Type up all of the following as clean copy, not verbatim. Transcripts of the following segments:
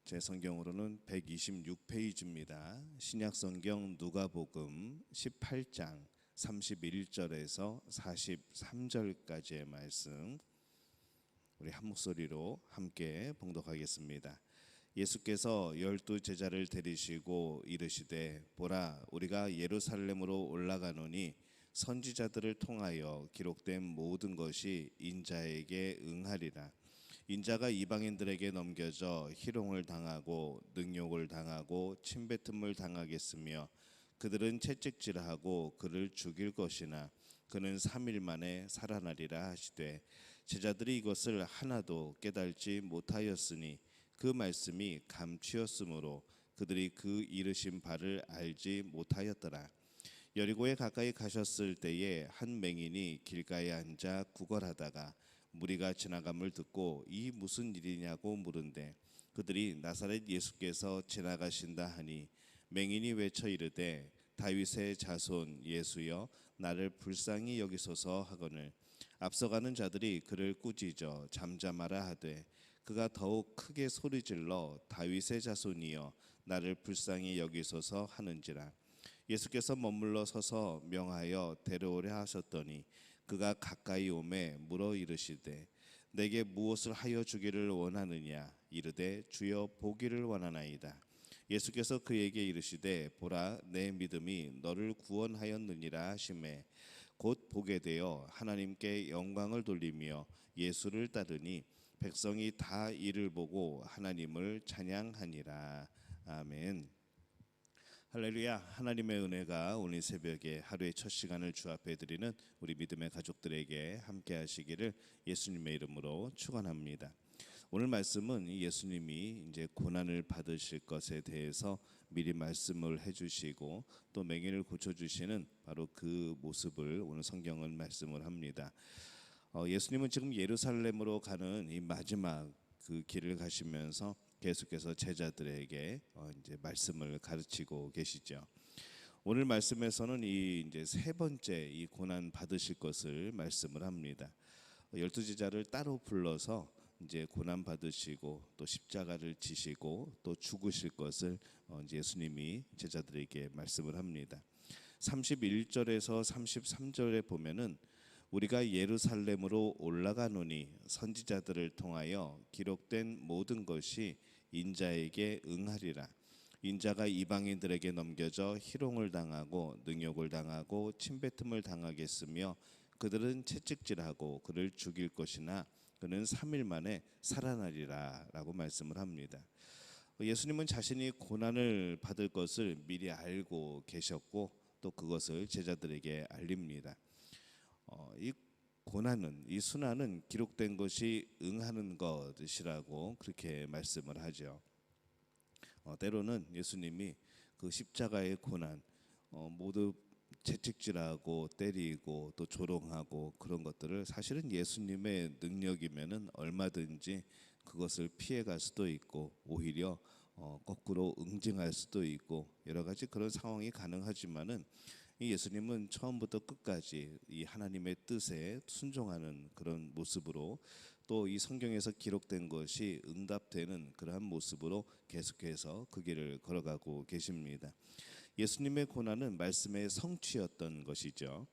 제 성경으로는 126페이지입니다. 신약성경 누가복음 18장 31절에서 43절까지의 말씀, 우리 한 목소리로 함께 봉독하겠습니다. 예수께서 12 제자를 데리시고 이르시되, 보라, 우리가 예루살렘으로 올라가노니 선지자들을 통하여 기록된 모든 것이 인자에게 응하리라. 인자가 이방인들에게 넘겨져 희롱을 당하고 능욕을 당하고 침뱉음을 당하겠으며 그들은 채찍질하고 그를 죽일 것이나 그는 3일 만에 살아나리라 하시되, 제자들이 이것을 하나도 깨달지 못하였으니 그 말씀이 감추었으므로 그들이 그 이르신 바를 알지 못하였더라. 여리고에 가까이 가셨을 때에 한 맹인이 길가에 앉아 구걸하다가 무리가 지나감을 듣고 이 무슨 일이냐고 물은데, 그들이 나사렛 예수께서 지나가신다 하니 맹인이 외쳐 이르되, 다윗의 자손 예수여, 나를 불쌍히 여기소서 하거늘 앞서가는 자들이 그를 꾸짖어 잠잠하라 하되, 그가 더욱 크게 소리질러 다윗의 자손이여, 나를 불쌍히 여기소서 하는지라. 예수께서 머물러 서서 명하여 데려오려 하셨더니 그가 가까이 오매 물어 이르시되, 내게 무엇을 하여 주기를 원하느냐? 이르되, 주여 보기를 원하나이다. 예수께서 그에게 이르시되, 보라, 내 믿음이 너를 구원하였느니라 하시매 곧 보게 되어 하나님께 영광을 돌리며 예수를 따르니 백성이 다 이를 보고 하나님을 찬양하니라. 아멘. 할렐루야. 하나님의 은혜가 오늘 새벽에 하루의 첫 시간을 주 앞에 드리는 우리 믿음의 가족들에게 함께 하시기를 예수님의 이름으로 축원합니다. 오늘 말씀은 예수님이 이제 고난을 받으실 것에 대해서 미리 말씀을 해주시고 또 맹인을 고쳐주시는 바로 그 모습을 오늘 성경은 말씀을 합니다. 예수님은 지금 예루살렘으로 가는 이 마지막 그 길을 가시면서 계속해서 제자들에게 이제 말씀을 가르치고 계시죠. 오늘 말씀에서는 이 이제 세 번째 이 고난 받으실 것을 말씀을 합니다. 12 제자를 따로 불러서 이제 고난 받으시고 또 십자가를 지시고 또 죽으실 것을 이제 예수님이 제자들에게 말씀을 합니다. 31절에서 33절에 보면은 우리가 예루살렘으로 올라가노니 선지자들을 통하여 기록된 모든 것이 인자에게 응하리라. 인자가 이방인들에게 넘겨져 희롱을 당하고 능욕을 당하고 침뱉음을 당하겠으며 그들은 채찍질하고 그를 죽일 것이나 그는 3일 만에 살아나리라 라고 말씀을 합니다. 예수님은 자신이 고난을 받을 것을 미리 알고 계셨고 또 그것을 제자들에게 알립니다. 이 고난은, 이 순환은 기록된 것이 응하는 것이라고 그렇게 말씀을 하죠. 때로는 예수님이 그 십자가의 고난, 모두 채찍질하고 때리고 또 조롱하고 그런 것들을 사실은 예수님의 능력이면은 얼마든지 그것을 피해갈 수도 있고 오히려 거꾸로 응징할 수도 있고 여러 가지 그런 상황이 가능하지만은 이 예수님은 처음부터 끝까지 이 하나님의 뜻에 순종하는 그런 모습으로 또 이 성경에서 기록된 것이 응답되는 그러한 모습으로 계속해서 그 길을 걸어가고 계십니다. 예수님의 고난은 말씀의 성취였던 것이죠.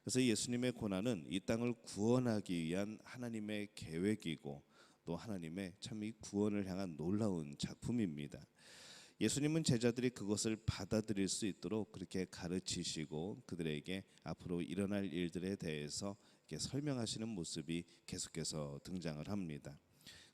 그래서 예수님의 고난은 이 땅을 구원하기 위한 하나님의 계획이고 또 하나님의 참 이 구원을 향한 놀라운 작품입니다. 예수님은 제자들이 그것을 받아들일 수 있도록 그렇게 가르치시고 그들에게 앞으로 일어날 일들에 대해서 이렇게 설명하시는 모습이 계속해서 등장을 합니다.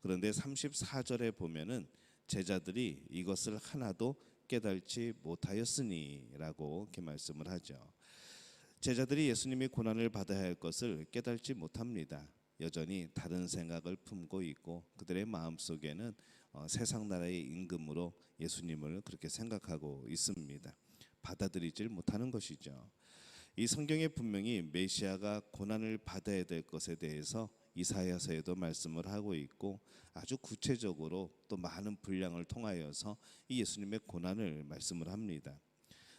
그런데 34절에 보면은 제자들이 이것을 하나도 깨달지 못하였으니 라고 이렇게 말씀을 하죠. 제자들이 예수님이 고난을 받아야 할 것을 깨달지 못합니다. 여전히 다른 생각을 품고 있고 그들의 마음속에는 세상 나라의 임금으로 예수님을 그렇게 생각하고 있습니다. 받아들이질 못하는 것이죠. 이 성경에 분명히 메시아가 고난을 받아야 될 것에 대해서 이사야서에도 말씀을 하고 있고 아주 구체적으로 또 많은 분량을 통하여서 이 예수님의 고난을 말씀을 합니다.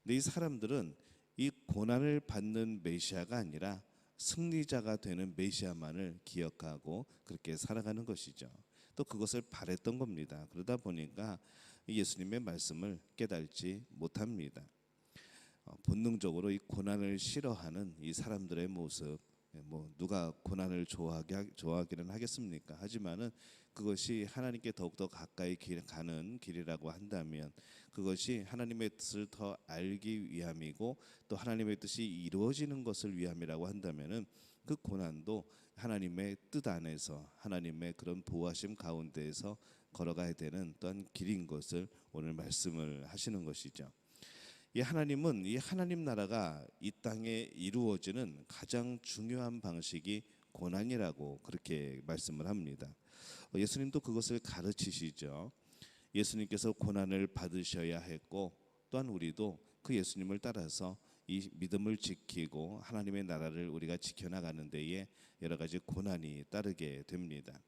근데 이 사람들은 이 고난을 받는 메시아가 아니라 승리자가 되는 메시아만을 기억하고 그렇게 살아가는 것이죠. 또 그것을 바랬던 겁니다. 그러다 보니까 예수님의 말씀을 깨닫지 못합니다. 본능적으로 이 고난을 싫어하는 이 사람들의 모습, 뭐 누가 고난을 좋아하기는 하겠습니까? 하지만은 그것이 하나님께 더욱더 가까이 가는 길이라고 한다면, 그것이 하나님의 뜻을 더 알기 위함이고 또 하나님의 뜻이 이루어지는 것을 위함이라고 한다면은 그 고난도 하나님의 뜻 안에서, 하나님의 그런 보호하심 가운데에서 걸어가야 되는 또한 길인 것을 오늘 말씀을 하시는 것이죠. 이 하나님은 이 하나님 나라가 이 땅에 이루어지는 가장 중요한 방식이 고난이라고 그렇게 말씀을 합니다. 예수님도 그것을 가르치시죠. 예수님께서 고난을 받으셔야 했고 또한 우리도 그 예수님을 따라서 이 믿음을 지키고 하나님의 나라를 우리가 지켜나가는 데에 여러 가지 고난이 따르게 됩니다.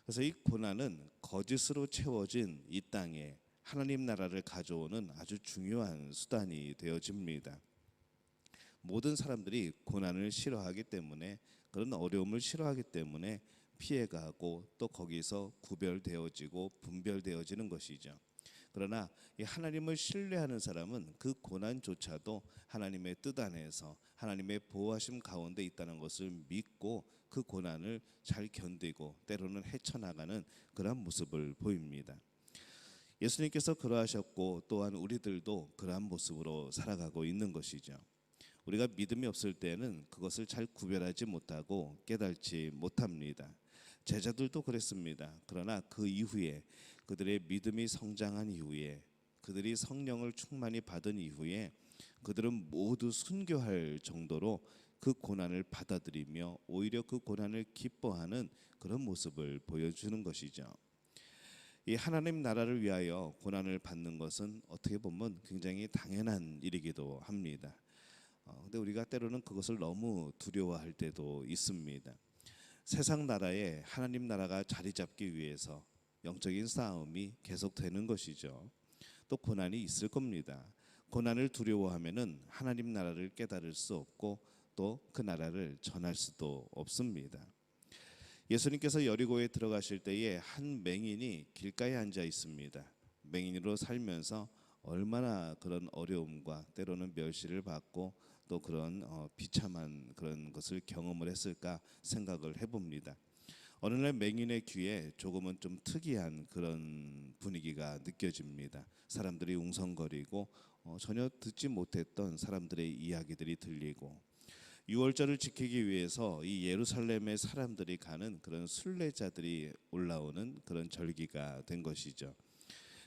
그래서 이 고난은 거짓으로 채워진 이 땅에 하나님 나라를 가져오는 아주 중요한 수단이 되어집니다. 모든 사람들이 고난을 싫어하기 때문에, 그런 어려움을 싫어하기 때문에 피해가고 또 거기서 구별되어지고 분별되어지는 것이죠. 그러나 이 하나님을 신뢰하는 사람은 그 고난조차도 하나님의 뜻 안에서 하나님의 보호하심 가운데 있다는 것을 믿고 그 고난을 잘 견디고 때로는 헤쳐나가는 그런 모습을 보입니다. 예수님께서 그러하셨고 또한 우리들도 그러한 모습으로 살아가고 있는 것이죠. 우리가 믿음이 없을 때는 그것을 잘 구별하지 못하고 깨닫지 못합니다. 제자들도 그랬습니다. 그러나 그 이후에, 그들의 믿음이 성장한 이후에, 그들이 성령을 충만히 받은 이후에 그들은 모두 순교할 정도로 그 고난을 받아들이며 오히려 그 고난을 기뻐하는 그런 모습을 보여주는 것이죠. 이 하나님 나라를 위하여 고난을 받는 것은 어떻게 보면 굉장히 당연한 일이기도 합니다. 근데 우리가 때로는 그것을 너무 두려워할 때도 있습니다. 세상 나라에 하나님 나라가 자리 잡기 위해서 영적인 싸움이 계속되는 것이죠. 또 고난이 있을 겁니다. 고난을 두려워하면은 하나님 나라를 깨달을 수 없고 또 그 나라를 전할 수도 없습니다. 예수님께서 여리고에 들어가실 때에 한 맹인이 길가에 앉아 있습니다. 맹인으로 살면서 얼마나 그런 어려움과 때로는 멸시를 받고 또 그런 비참한 그런 것을 경험을 했을까 생각을 해봅니다. 어느 날 맹인의 귀에 조금은 좀 특이한 그런 분위기가 느껴집니다. 사람들이 웅성거리고 전혀 듣지 못했던 사람들의 이야기들이 들리고, 유월절을 지키기 위해서 이 예루살렘의 사람들이 가는 그런 순례자들이 올라오는 그런 절기가 된 것이죠.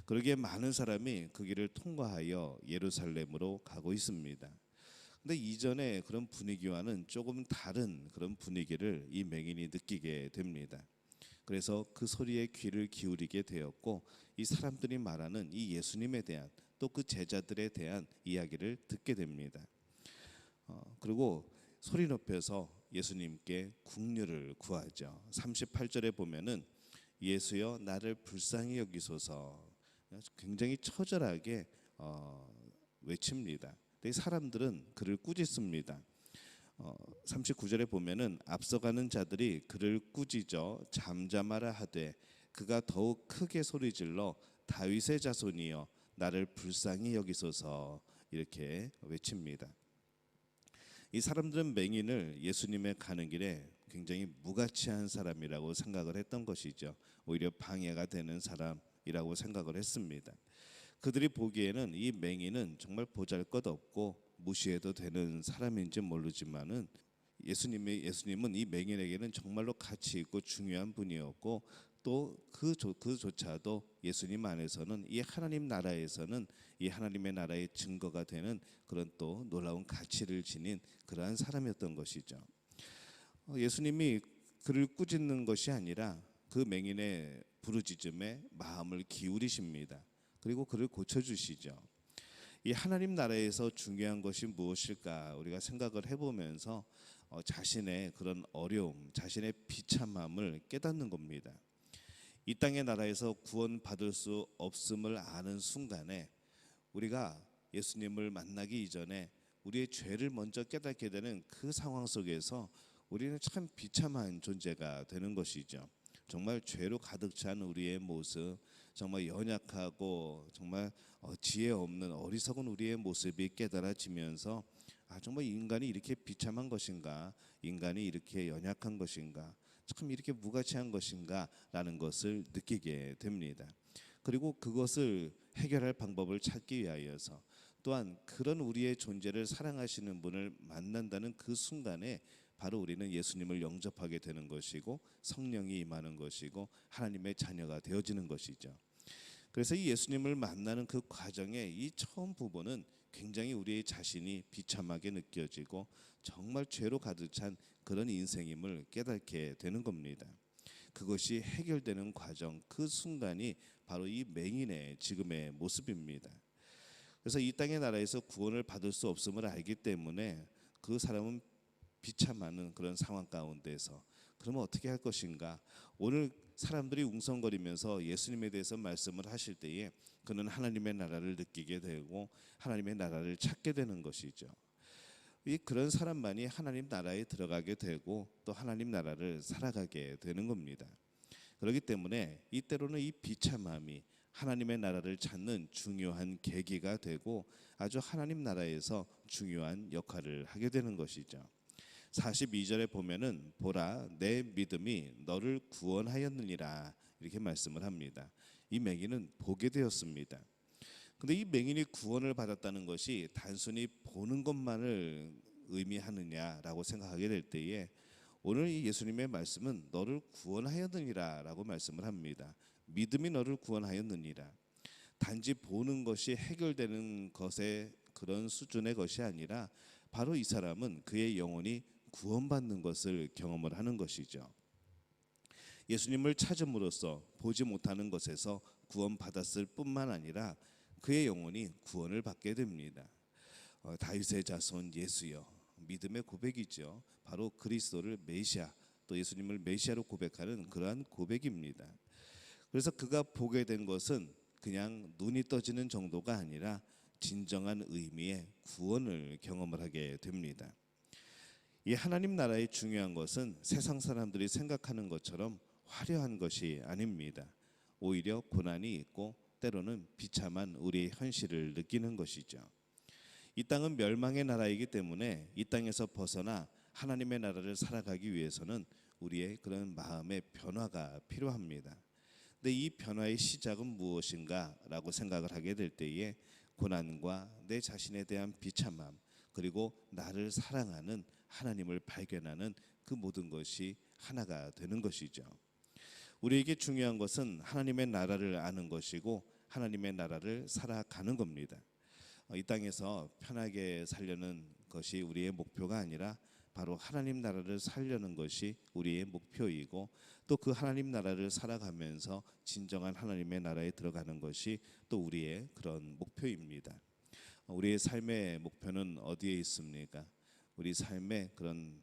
그러기에 많은 사람이 그 길을 통과하여 예루살렘으로 가고 있습니다. 근데 이전의 그런 분위기와는 조금 다른 그런 분위기를 이 맹인이 느끼게 됩니다. 그래서 그 소리에 귀를 기울이게 되었고, 이 사람들이 말하는 이 예수님에 대한 또 그 제자들에 대한 이야기를 듣게 됩니다. 그리고 소리 높여서 예수님께 긍휼을 구하죠. 38절에 보면은 예수여 나를 불쌍히 여기소서, 굉장히 처절하게 외칩니다. 이 사람들은 그를 꾸짖습니다. 39절에 보면은 앞서가는 자들이 그를 꾸짖어 잠잠하라 하되 그가 더욱 크게 소리질러 다윗의 자손이여 나를 불쌍히 여기소서, 이렇게 외칩니다. 이 사람들은 맹인을 예수님의 가는 길에 굉장히 무가치한 사람이라고 생각을 했던 것이죠. 오히려 방해가 되는 사람이라고 생각을 했습니다. 그들이 보기에는 이 맹인은 정말 보잘것없고 무시해도 되는 사람인지 모르지만은 예수님은 이 맹인에게는 정말로 가치 있고 중요한 분이었고, 또 그조차도 예수님 안에서는, 이 하나님 나라에서는 이 하나님의 나라의 증거가 되는 그런 또 놀라운 가치를 지닌 그러한 사람이었던 것이죠. 예수님이 그를 꾸짖는 것이 아니라 그 맹인의 부르짖음에 마음을 기울이십니다. 그리고 그를 고쳐주시죠. 이 하나님 나라에서 중요한 것이 무엇일까 우리가 생각을 해보면서 자신의 그런 어려움, 자신의 비참함을 깨닫는 겁니다. 이 땅의 나라에서 구원받을 수 없음을 아는 순간에 우리가 예수님을 만나기 이전에 우리의 죄를 먼저 깨닫게 되는 그 상황 속에서 우리는 참 비참한 존재가 되는 것이죠. 정말 죄로 가득 찬 우리의 모습, 정말 연약하고 정말 지혜 없는 어리석은 우리의 모습이 깨달아지면서 정말 인간이 이렇게 비참한 것인가, 인간이 이렇게 연약한 것인가, 참 이렇게 무가치한 것인가라는 것을 느끼게 됩니다. 그리고 그것을 해결할 방법을 찾기 위하여서 또한 그런 우리의 존재를 사랑하시는 분을 만난다는 그 순간에 바로 우리는 예수님을 영접하게 되는 것이고 성령이 임하는 것이고 하나님의 자녀가 되어지는 것이죠. 그래서 이 예수님을 만나는 그 과정의 이 처음 부분은 굉장히 우리의 자신이 비참하게 느껴지고 정말 죄로 가득 찬 그런 인생임을 깨닫게 되는 겁니다. 그것이 해결되는 과정, 그 순간이 바로 이 맹인의 지금의 모습입니다. 그래서 이 땅의 나라에서 구원을 받을 수 없음을 알기 때문에 그 사람은 비참한 그런 상황 가운데서 그러면 어떻게 할 것인가? 오늘 사람들이 웅성거리면서 예수님에 대해서 말씀을 하실 때에 그는 하나님의 나라를 느끼게 되고 하나님의 나라를 찾게 되는 것이죠. 이 그런 사람만이 하나님 나라에 들어가게 되고 또 하나님 나라를 살아가게 되는 겁니다. 그렇기 때문에 이때로는 이 비참함이 하나님의 나라를 찾는 중요한 계기가 되고 아주 하나님 나라에서 중요한 역할을 하게 되는 것이죠. 42절에 보면은 보라 내 믿음이 너를 구원하였느니라 이렇게 말씀을 합니다. 이 맹인은 보게 되었습니다. 근데 이 맹인이 구원을 받았다는 것이 단순히 보는 것만을 의미하느냐라고 생각하게 될 때에 오늘 이 예수님의 말씀은 너를 구원하였느니라라고 말씀을 합니다. 믿음이 너를 구원하였느니라. 단지 보는 것이 해결되는 것의 그런 수준의 것이 아니라 바로 이 사람은 그의 영혼이 구원받는 것을 경험을 하는 것이죠. 예수님을 찾음으로써 보지 못하는 것에서 구원받았을 뿐만 아니라 그의 영혼이 구원을 받게 됩니다. 다윗의 자손 예수여, 믿음의 고백이죠. 바로 그리스도를 메시아, 또 예수님을 메시아로 고백하는 그러한 고백입니다. 그래서 그가 보게 된 것은 그냥 눈이 떠지는 정도가 아니라 진정한 의미의 구원을 경험을 하게 됩니다. 이 하나님 나라의 중요한 것은 세상 사람들이 생각하는 것처럼 화려한 것이 아닙니다. 오히려 고난이 있고 때로는 비참한 우리의 현실을 느끼는 것이죠. 이 땅은 멸망의 나라이기 때문에 이 땅에서 벗어나 하나님의 나라를 살아가기 위해서는 우리의 그런 마음의 변화가 필요합니다. 근데 이 변화의 시작은 무엇인가라고 생각을 하게 될 때에 고난과 내 자신에 대한 비참함 그리고 나를 사랑하는 하나님을 발견하는 그 모든 것이 하나가 되는 것이죠. 우리에게 중요한 것은 하나님의 나라를 아는 것이고 하나님의 나라를 살아가는 겁니다. 이 땅에서 편하게 살려는 것이 우리의 목표가 아니라 바로 하나님 나라를 살려는 것이 우리의 목표이고 또 그 하나님 나라를 살아가면서 진정한 하나님의 나라에 들어가는 것이 또 우리의 그런 목표입니다. 우리의 삶의 목표는 어디에 있습니까? 우리 삶의 그런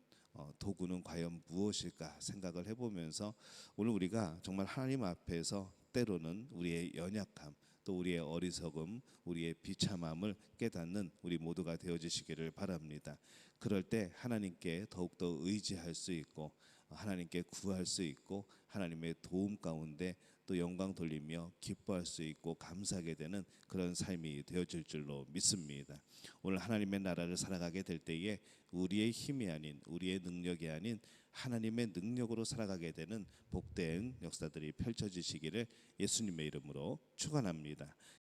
도구는 과연 무엇일까 생각을 해보면서 오늘 우리가 정말 하나님 앞에서 때로는 우리의 연약함 또 우리의 어리석음, 우리의 비참함을 깨닫는 우리 모두가 되어지시기를 바랍니다. 그럴 때 하나님께 더욱더 의지할 수 있고 하나님께 구할 수 있고 하나님의 도움 가운데 또 영광 돌리며 기뻐할 수 있고 감사하게 되는 그런 삶이 되어질 줄로 믿습니다. 오늘 하나님의 나라를 살아가게 될 때에 우리의 힘이 아닌 우리의 능력이 아닌 하나님의 능력으로 살아가게 되는 복된 역사들이 펼쳐지시기를 예수님의 이름으로 축원합니다.